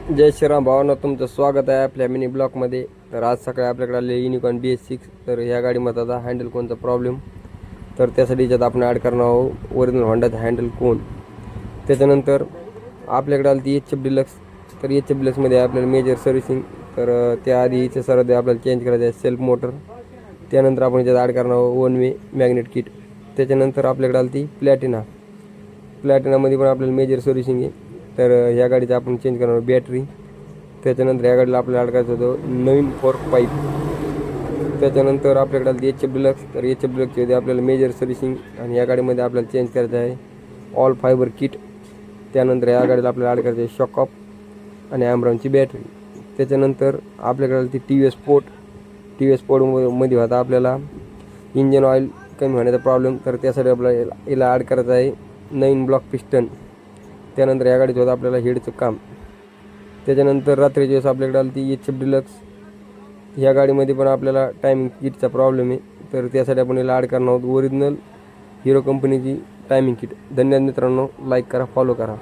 जय श्रीराम भावांनो, तुमचं स्वागत आहे आपल्या मिनी ब्लॉकमध्ये. तर आज सकाळी आपल्याकडे आले युनिकॉर्न BS6. तर ह्या गाडीमध्ये आता हँडल कोनचा प्रॉब्लेम, तर त्यासाठी याच्यात आपण ॲड करणार आहोत ओरिजिनल होंडाचा हँडल कोन. त्याच्यानंतर आपल्याकडे आली ती HF डिलक्स. तर HF डिलक्समध्ये आपल्याला मेजर सर्व्हिसिंग. तर त्याआधी हिचं सरळ आपल्याला चेंज करायचं आहे सेल्फ मोटर. त्यानंतर आपण याच्यात ॲड करणार आहोत 1 वे मॅग्नेट किट. त्याच्यानंतर आपल्याकडे आली ती प्लॅटिनामध्ये पण आपल्याला मेजर सर्व्हिसिंग आहे. तर ह्या गाडीचं आपण चेंज करणार बॅटरी. त्याच्यानंतर ह्या गाडीला आपल्याला ॲड करायचं होतं नवीन फोर्क पाईप. त्याच्यानंतर आपल्याकडे आली HF डिलक्स. तर HF डिलक्समध्ये आपल्याला मेजर सर्व्हिसिंग आणि या गाडीमध्ये आपल्याला चेंज करायचं आहे ऑल फायबर किट. त्यानंतर या गाडीला आपल्याला ॲड करायचं आहे शॉक ऑफ आणि ॲम्ब्रॉनची बॅटरी. त्याच्यानंतर आपल्याकडे आली ती TVS स्पोर्टमध्ये होता आपल्याला इंजन ऑइल कमी होण्याचा प्रॉब्लेम. तर त्यासाठी आपल्याला याला ॲड करायचं आहे 9 ब्लॉक पिस्टन. त्यानंतर या गाडीचं होतं आपल्याला हेडचं काम. त्याच्यानंतर रात्रीच्या वेळेस आपल्याकडे आली ती HF डिलक्स. ह्या गाडीमध्ये पण आपल्याला टायमिंग किटचा प्रॉब्लेम आहे. तर त्यासाठी आपण याला ॲड करणार आहोत ओरिजिनल हिरो कंपनीची टायमिंग किट. धन्यवाद मित्रांनो, लाईक करा, फॉलो करा.